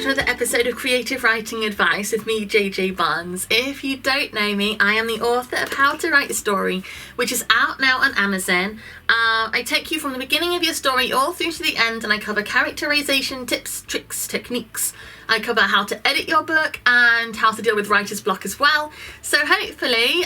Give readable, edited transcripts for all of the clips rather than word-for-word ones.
to another episode of Creative Writing Advice with me, JJ Barnes. If you don't know me, I am the author of How to Write a Story, which is out now on Amazon. I take you from the beginning of your story all through to the end, and I cover characterization tips, tricks, techniques. I cover how to edit your book and how to deal with writer's block as well. So hopefully,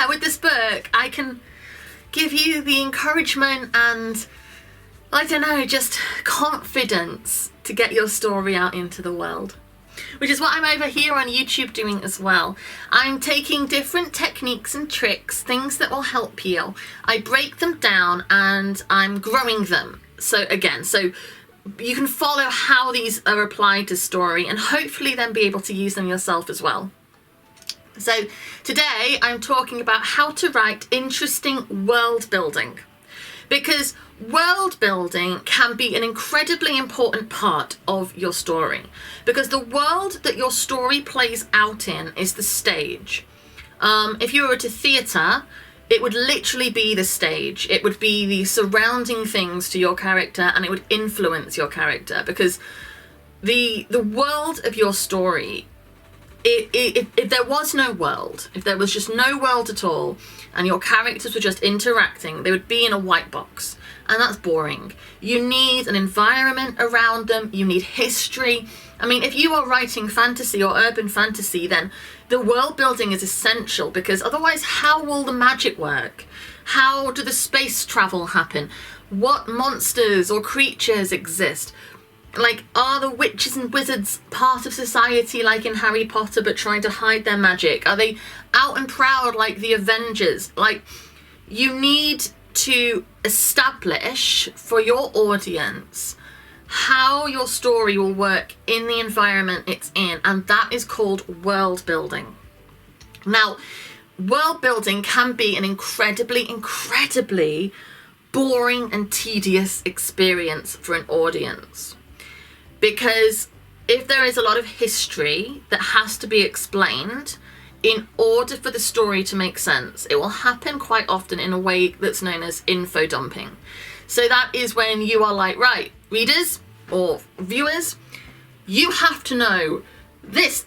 with this book, I can give you the encouragement and, I don't know, just confidence to get your story out into the world. Which is what I'm over here on YouTube doing as well. I'm taking different techniques and tricks, things that will help you. I break them down and I'm growing them. So you can follow how these are applied to story and hopefully then be able to use them yourself as well. So today I'm talking about how to write interesting world building. Because world building can be an incredibly important part of your story. Because the world that your story plays out in is the stage. If you were at a theatre, it would literally be the stage. It would be the surrounding things to your character, and it would influence your character. Because the world of your story, if there was no world, if there was just no world at all, and your characters were just interacting, they would be in a white box. And that's boring. You need an environment around them. You need history. I mean, if you are writing fantasy or urban fantasy, then the world building is essential, because otherwise, how will the magic work? How do the space travel happen? What monsters or creatures exist? Like, are the witches and wizards part of society like in Harry Potter but trying to hide their magic? Are they out and proud like the Avengers? Like, you need to establish for your audience how your story will work in the environment it's in, and that is called world building. Now, world building can be an incredibly boring and tedious experience for an audience. Because if there is a lot of history that has to be explained in order for the story to make sense, it will happen quite often in a way that's known as info dumping. So that is when you are like, right, readers or viewers, you have to know this.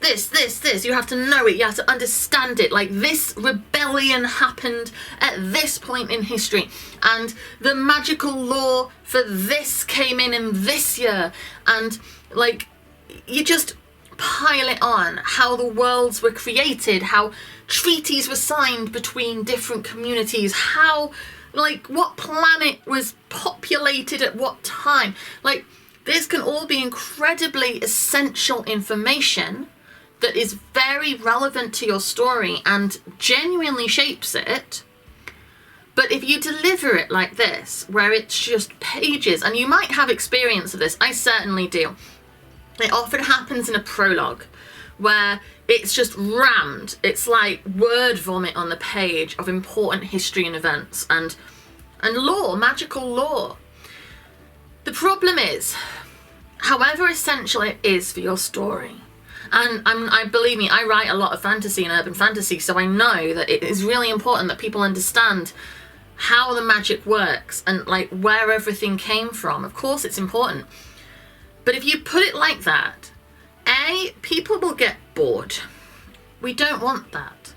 You have to know it. You have to understand it. Like, this rebellion happened at this point in history, and the magical law for this came in this year, and like, you just pile it on how the worlds were created, how treaties were signed between different communities, how, like, what planet was populated at what time. Like, this can all be incredibly essential information that is very relevant to your story and genuinely shapes it. But if you deliver it like this, where it's just pages, and you might have experience of this, I certainly do. It often happens in a prologue where it's just rammed. It's like word vomit on the page of important history and events and lore, magical lore. The problem is, however essential it is for your story, and I believe me, I write a lot of fantasy and urban fantasy, so I know that it is really important that people understand how the magic works and like where everything came from. Of course it's important. But if you put it like that, A, people will get bored. We don't want that.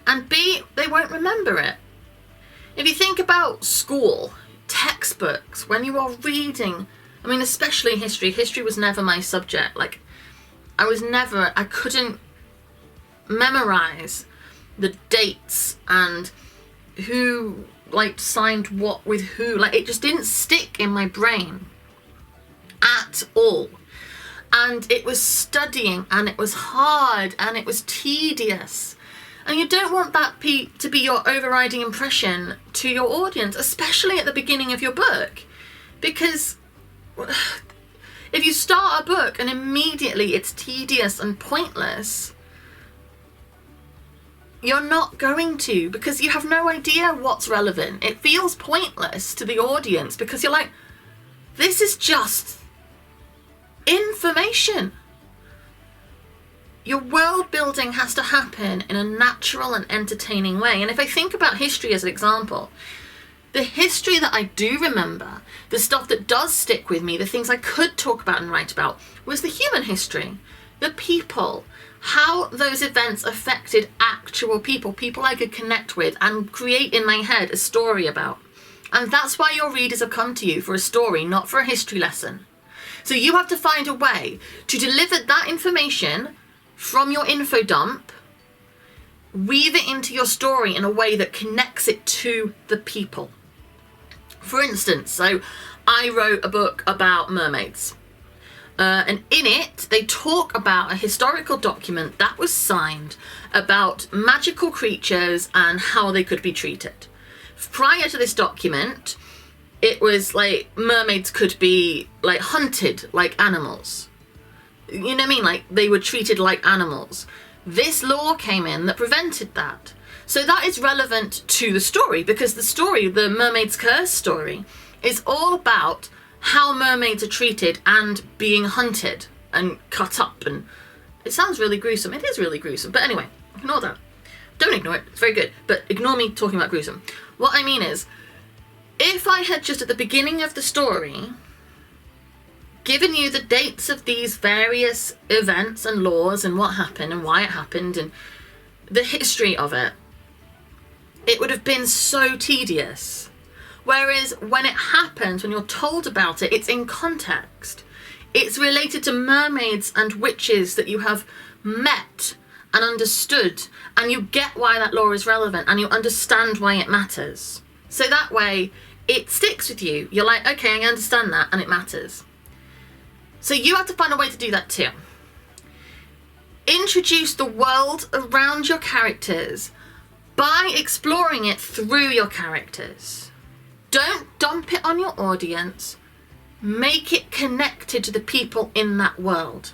And B, they won't remember it. If you think about school, textbooks, when you are reading, I mean, especially history was never my subject. Like, I couldn't memorize the dates and who, like, signed what with who. Like, it just didn't stick in my brain at all. And it was studying, and it was hard, and it was tedious. And you don't want that to be your overriding impression to your audience, especially at the beginning of your book. Because if you start a book and immediately it's tedious and pointless, you're not going to, because you have no idea what's relevant. It feels pointless to the audience because you're like, this is just information. Your world building has to happen in a natural and entertaining way. And if I think about history as an example, The history that I do remember, the stuff that does stick with me, the things I could talk about and write about, was the human history, the people, how those events affected actual people I could connect with and create in my head a story about. And that's why your readers have come to you for a story, not for a history lesson. So you have to find a way to deliver that information from your info dump, weave it into your story in a way that connects it to the people. For instance, so I wrote a book about mermaids. And in it, they talk about a historical document that was signed about magical creatures and how they could be treated. Prior to this document, it was like mermaids could be like hunted like animals. You know what I mean? Like they were treated like animals. This law came in that prevented that. So that is relevant to the story, because the story, the Mermaid's Curse story, is all about how mermaids are treated and being hunted and cut up. And it sounds really gruesome. It is really gruesome. But anyway, ignore that. Don't ignore it. It's very good. But ignore me talking about gruesome. What I mean is, if I had just at the beginning of the story given you the dates of these various events and laws and what happened and why it happened and the history of it, it would have been so tedious. Whereas when it happens, when you're told about it, it's in context. It's related to mermaids and witches that you have met and understood, and you get why that law is relevant and you understand why it matters. So that way it sticks with you. You're like, okay, I understand that, and it matters. So you have to find a way to do that too. Introduce the world around your characters by exploring it through your characters. Don't dump it on your audience. Make it connected to the people in that world.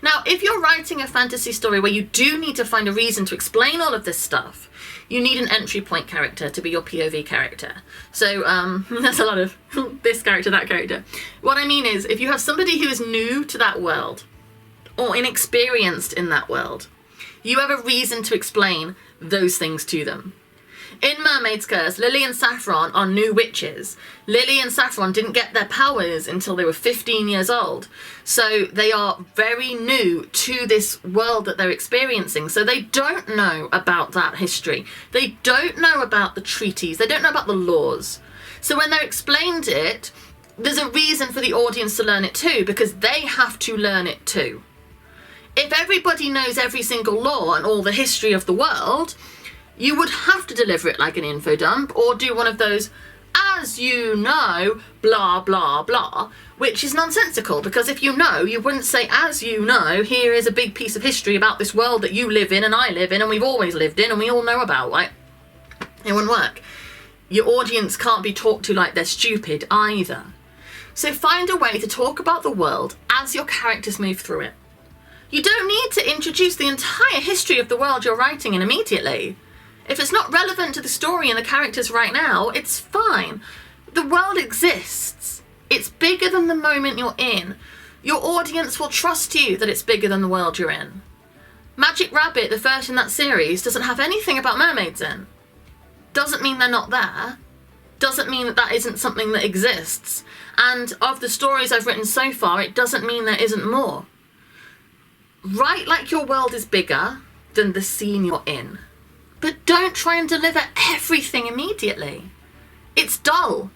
Now, if you're writing a fantasy story where you do need to find a reason to explain all of this stuff, you need an entry point character to be your POV character. So there's a lot of this character, that character. What I mean is, if you have somebody who is new to that world or inexperienced in that world, you have a reason to explain those things to them. In Mermaid's Curse, Lily and Saffron are new witches. Lily and Saffron didn't get their powers until they were 15 years old. So they are very new to this world that they're experiencing. So they don't know about that history. They don't know about the treaties. They don't know about the laws. So when they're explained it, there's a reason for the audience to learn it too, because they have to learn it too. If everybody knows every single law and all the history of the world, you would have to deliver it like an info dump, or do one of those, as you know, blah, blah, blah, which is nonsensical, because if you know, you wouldn't say, as you know, here is a big piece of history about this world that you live in and I live in and we've always lived in and we all know about. Like, it wouldn't work. Your audience can't be talked to like they're stupid either. So find a way to talk about the world as your characters move through it. You don't need to introduce the entire history of the world you're writing in immediately. If it's not relevant to the story and the characters right now, it's fine. The world exists. It's bigger than the moment you're in. Your audience will trust you that it's bigger than the world you're in. Magic Rabbit, the first in that series, doesn't have anything about mermaids in. Doesn't mean they're not there. Doesn't mean that that isn't something that exists. And of the stories I've written so far, it doesn't mean there isn't more. Write like your world is bigger than the scene you're in. But don't try and deliver everything immediately. It's dull.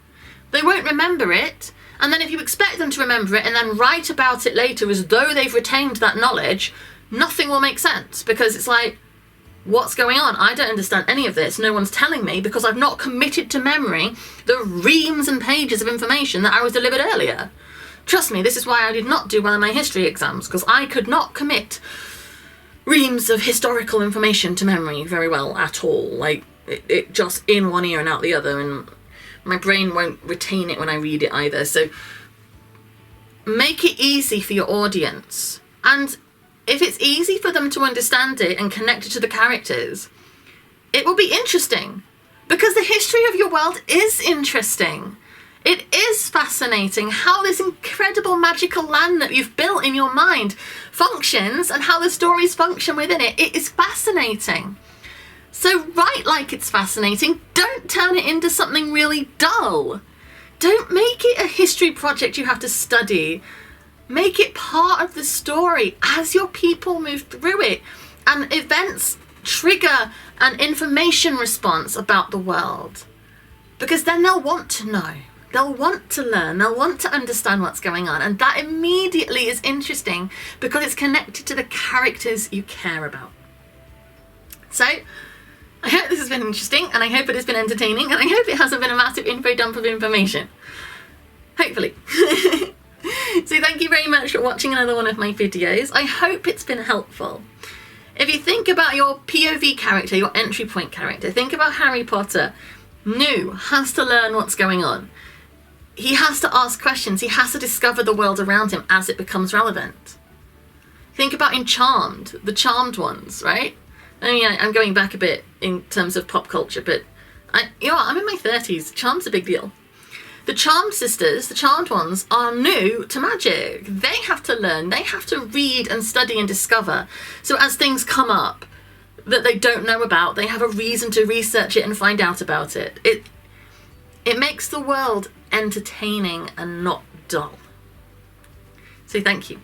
They won't remember it. And then if you expect them to remember it and then write about it later as though they've retained that knowledge, nothing will make sense, because it's like, what's going on? I don't understand any of this. No one's telling me, because I've not committed to memory the reams and pages of information that I was delivered earlier. Trust me, this is why I did not do well in my history exams, because I could not commit reams of historical information to memory very well at all. Like, it just in one ear and out the other, and my brain won't retain it when I read it either. So make it easy for your audience. And if it's easy for them to understand it and connect it to the characters, it will be interesting, because the history of your world is interesting. It is fascinating how this incredible magical land that you've built in your mind functions and how the stories function within it. It is fascinating. So write like it's fascinating. Don't turn it into something really dull. Don't make it a history project you have to study. Make it part of the story as your people move through it, and events trigger an information response about the world, because then they'll want to know, they'll want to learn, they'll want to understand what's going on, and that immediately is interesting because it's connected to the characters you care about. So I hope this has been interesting, and I hope it has been entertaining, and I hope it hasn't been a massive info dump of information. Hopefully. So thank you very much for watching another one of my videos. I hope it's been helpful. If you think about your POV character, your entry point character, think about Harry Potter. New has to learn what's going on. He has to ask questions. He has to discover the world around him as it becomes relevant. Think about in Charmed, the Charmed ones, right? I mean, I'm going back a bit in terms of pop culture, but I'm in my 30s. Charmed's a big deal. The Charmed sisters, the Charmed ones, are new to magic. They have to learn, they have to read and study and discover. So as things come up that they don't know about, they have a reason to research it and find out about it. It makes the world entertaining and not dull. So thank you.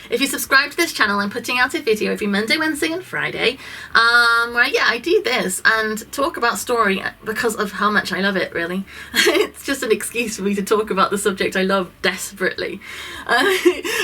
If you subscribe to this channel, I'm putting out a video every Monday, Wednesday and Friday where I do this and talk about story because of how much I love it, really. It's just an excuse for me to talk about the subject I love desperately.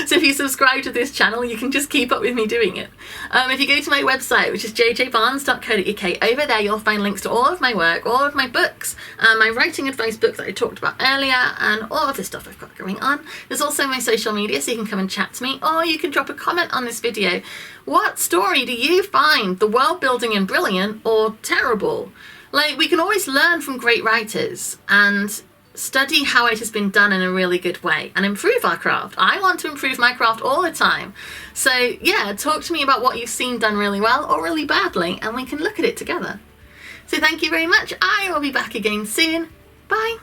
So if you subscribe to this channel, you can just keep up with me doing it. If you go to my website, which is jjbarnes.co.uk, over there you'll find links to all of my work, all of my books, my writing advice book that I talked about earlier, and all of the stuff I've got going on. There's also my social media, so you can come and chat to me, or you can drop a comment on this video. What story do you find the world building in brilliant or terrible? Like, we can always learn from great writers and study how it has been done in a really good way and improve our craft. I want to improve my craft all the time. So yeah, talk to me about what you've seen done really well or really badly, and we can look at it together. So thank you very much. I will be back again soon. Bye.